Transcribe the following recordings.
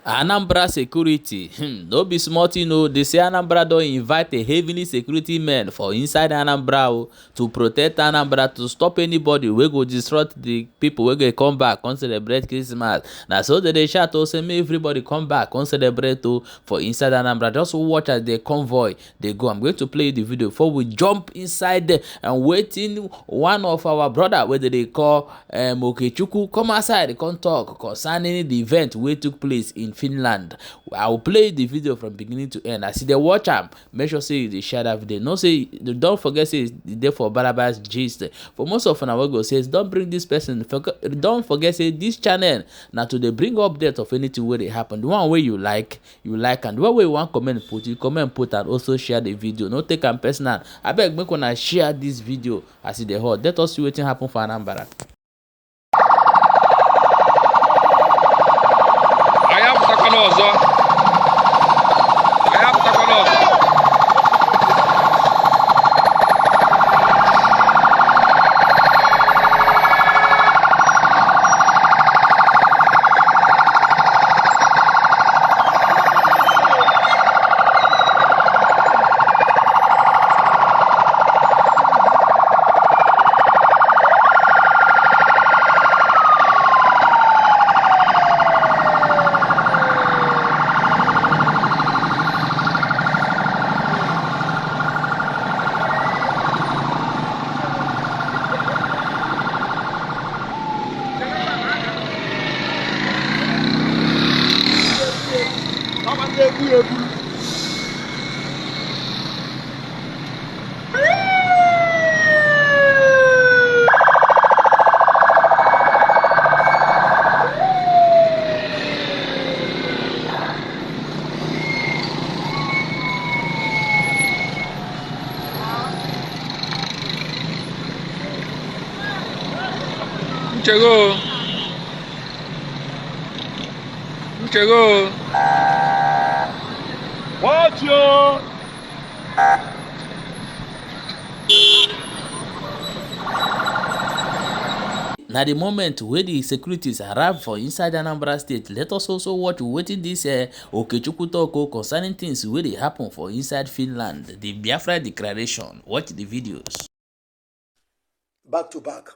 Anambra security, no be small thing o. They say Anambra don invite a heavily security men for inside Anambra to protect Anambra, to stop anybody wey go disrupt the people wey go come back come celebrate Christmas. Na so they dey shout o say make everybody come back come celebrate o for inside Anambra. Just watch as the convoy dey go. I'm going to play the video before we jump inside there and waiting one of our brother wey dey call Okechukwu come outside come talk concerning the event wey took place in Finland. I will play the video from beginning to end. As you dey watch am, make sure say you dey share that video. No say, don't forget say it's there for Barabas gist. For most of una wey go say don't bring this person. Don't forget say this channel na to dey bring update of anything wey dey happen. The one wey you like, and the one wey you wan comment put, you comment put and also share the video. No take am personal. Abeg make una share this video as e dey hot. Let us see wetin happen for Anambra. Chegou. Watch you. Na the moment wey the securities arrive for inside Anambra State, let us also watch wetin this Okechukwu talk concerning things wey dey happen for inside Finland, the Biafra declaration. Watch the videos. Back to back.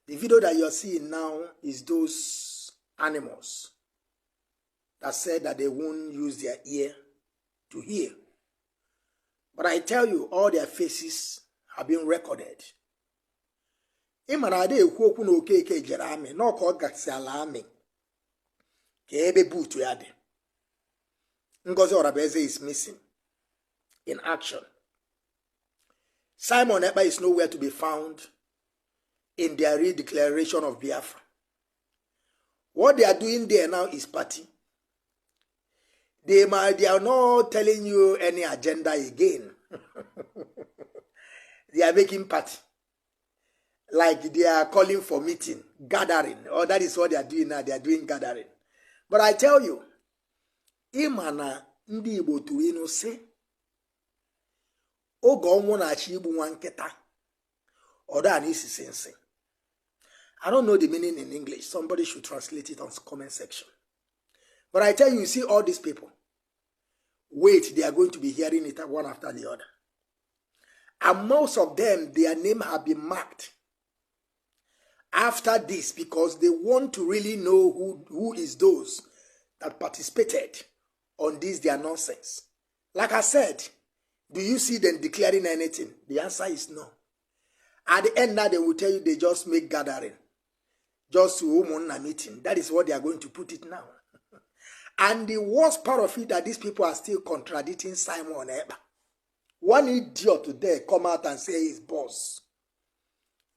The video that you're seeing now is those animals that said that they won't use their ear to hear. But I tell you, all their faces have been recorded. Imanade ekwu na okeke jere amị na ọka ọ gasị ala amị ka ebe buutu ya dị. Ngozi Orabeze is missing in action. Simon Ekpa is nowhere to be found in their redeclaration of Biafra. What they are doing there now is party. They are not telling you any agenda again. They are making party. Like they are calling for meeting, gathering. Or that is what they are doing now. They are doing gathering. But I tell you, Imana ndi Igbo tuwino se, ogo onwo na achi Igbo nwa nketa. Oda ni isi sense. I don't know the meaning in English. Somebody should translate it on the comment section. But I tell you, you see all these people. Wait, they are going to be hearing it one after the other. And most of them, their name have been marked after this because they want to really know who is those that participated on this their nonsense. Like I said, do you see them declaring anything? The answer is no. At the end now, they will tell you they just make gathering. Just to a meeting. That is what they are going to put it now. And the worst part of it that these people are still contradicting Simon Ekpa. One idiot today come out and say his boss,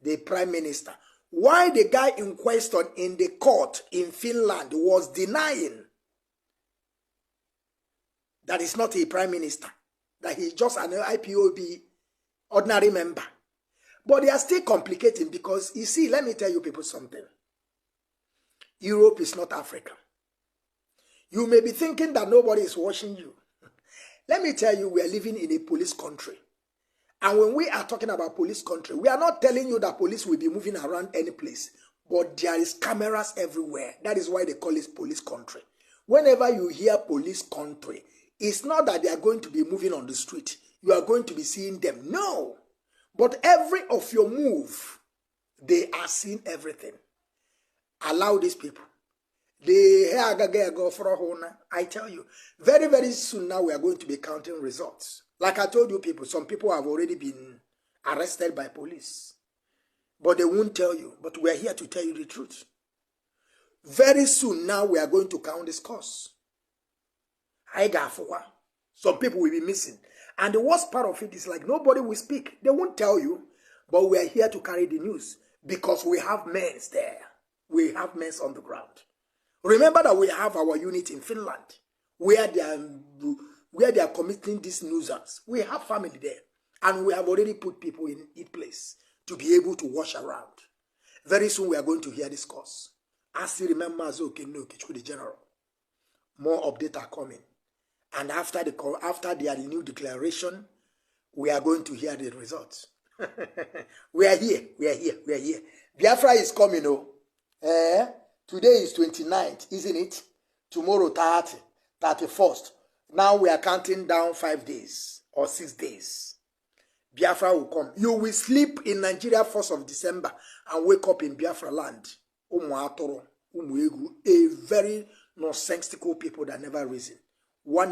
the prime minister. Why the guy in question in the court in Finland was denying that he's not a prime minister, that he's just an IPOB ordinary member. But they are still complicating because, you see, let me tell you people something. Europe is not Africa. You may be thinking that nobody is watching you. Let me tell you, we are living in a police country. And when we are talking about police country, we are not telling you that police will be moving around any place. But there is cameras everywhere. That is why they call it police country. Whenever you hear police country, it's not that they are going to be moving on the street. You are going to be seeing them. No. But every of your move, they are seeing everything. Allow these people. I tell you, very, very soon now we are going to be counting results. Like I told you people, some people have already been arrested by police. But they won't tell you. But we are here to tell you the truth. Very soon now we are going to count the scores. Some people will be missing. And the worst part of it is like nobody will speak. They won't tell you. But we are here to carry the news. Because we have men there. We have men on the ground. Remember that we have our unit in Finland. Where they are committing these nuisance. We have family there. And we have already put people in each place to be able to wash around. Very soon we are going to hear this course. As you remember, the general. More updates are coming. And after their new declaration, we are going to hear the results. We are here. Biafra is coming, today is 29th, isn't it? Tomorrow 30, 31st. Now we are counting down 5 days or 6 days. Biafra will come. You will sleep in Nigeria 1st of December and wake up in Biafra land. A very nonsensical people that never reason. One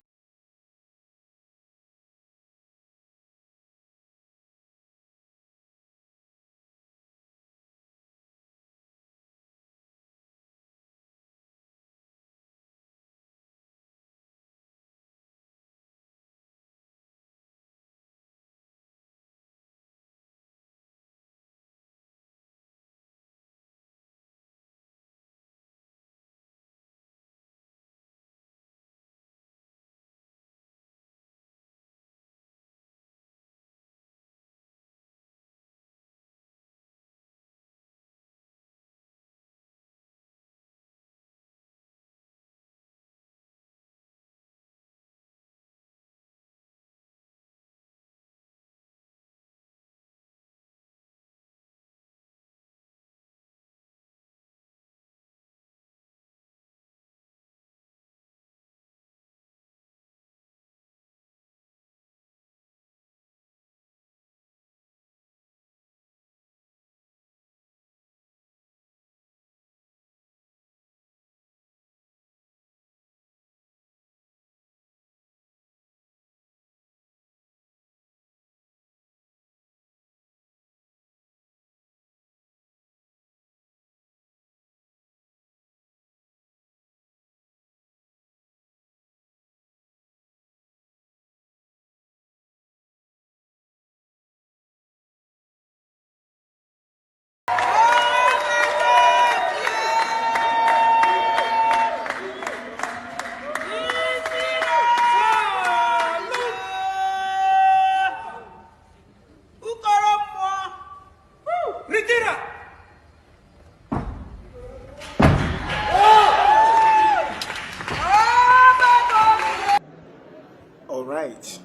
right.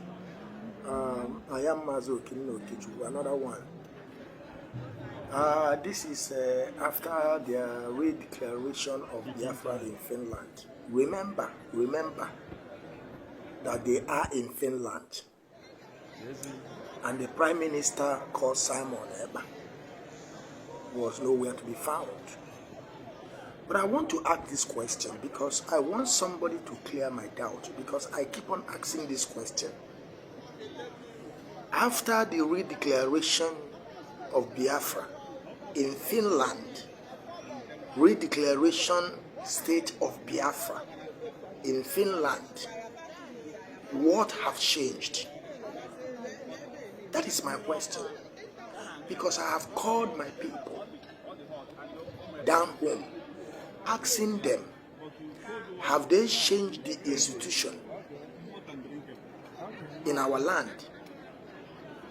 I am Mazo Kinokiju, another one. This is after their re-declaration of Biafra in Finland. Remember that they are in Finland. And the Prime Minister called Simon Eba was nowhere to be found. But I want to ask this question because I want somebody to clear my doubt, because I keep on asking this question. After the re-declaration of Biafra in Finland, re-declaration state of Biafra in Finland, what have changed? That is my question. Because I have called my people down home, asking them, have they changed the institution in our land?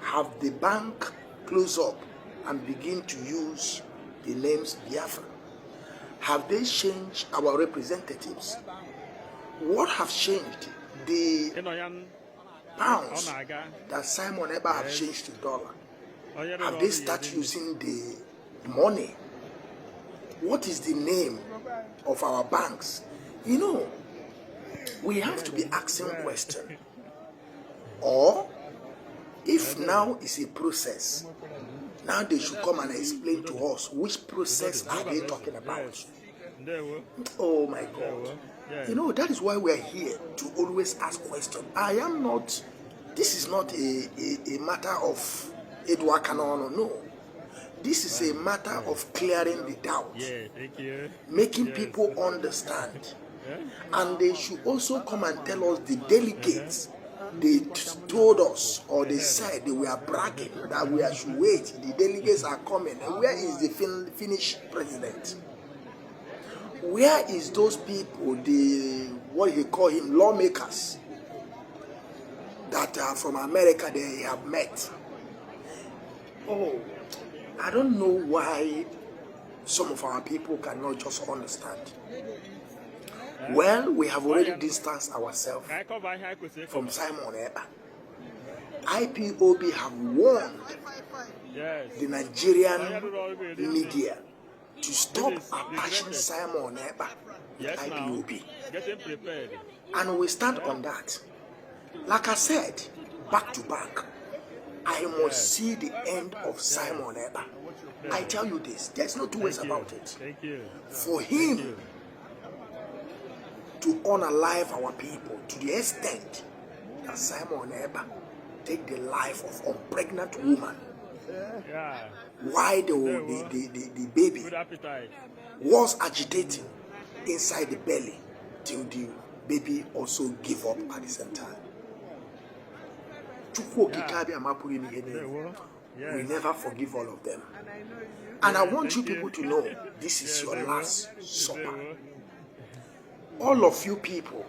Have the bank closed up and begin to use the names Biafra? Have they changed our representatives? What have changed? The pounds that Simon Eba have changed to dollar. Have they started using the money What is the name of our banks? You know, we have to be asking questions. Or, if now is a process, now they should come and explain to us which process are they talking about. Oh my God. You know, that is why we are here, to always ask questions. This is not a matter of Edward Canon, no. This is a matter of clearing the doubt, making people understand. And they should also come and tell us the delegates. They told us, or they said they were bragging that we should wait. The delegates are coming. And where is the Finnish president? Where is those people, what you call him, lawmakers, that are from America they have met? Oh, I don't know why some of our people cannot just understand. Well, we have already distanced ourselves from Simon Ekpa. IPOB have warned the Nigerian media to stop attaching Simon Ekpa with IPOB. And we stand on that. Like I said, back to back, I must see the end of Simon Ekpa. I tell you this, there's no two ways about it. For him to unalive our people to the extent that Simon Ekpa take the life of a pregnant woman, why the baby was agitating inside the belly till the baby also give up at the same time. We never forgive all of them. And I want you people to know, this is your last supper. All of you people,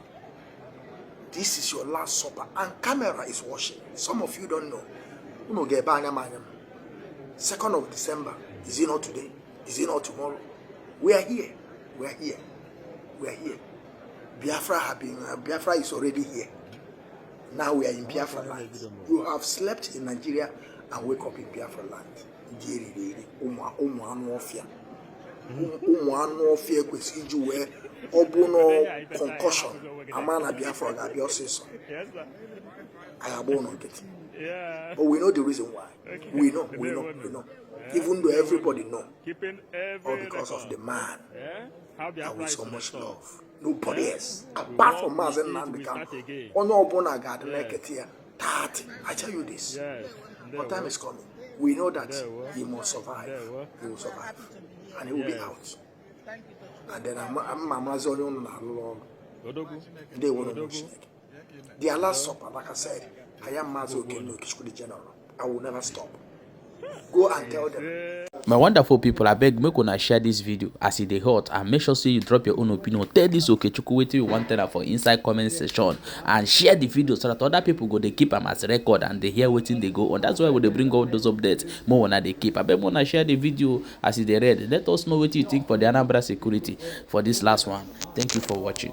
this is your last supper. And camera is watching. Some of you don't know. 2nd of December. Is it not today? Is it not tomorrow? We are here. We are here. We are here. Biafra is already here. Now we are in Biafra land. You have slept in Nigeria and wake up in Biafra land. Concussion. Amana Biafra that also. I have born on it. But we know the reason why. We know. Even though everybody know. All because of the man that we so much love. Nobody else. Apart from us and Nandikam. I tell you this. What time is coming? We know that he must survive. He will survive. And he will be out. And then they will know. Their last supper, like I said, I am Mazo Kendo Kishkudi General. I will never stop. Go and tell them. My wonderful people, I beg make una share this video as it dey hot, and make sure say you drop your own opinion. Tell this Okechukwu wetin you want tell for inside comment section, and share the video so that other people go dey keep am as record and they hear wetin dey go on. That's why we dey bring all those updates more una dey keep. I beg una share the video as it dey read. Let us know what you think for the Anambra security for this last one. Thank you for watching.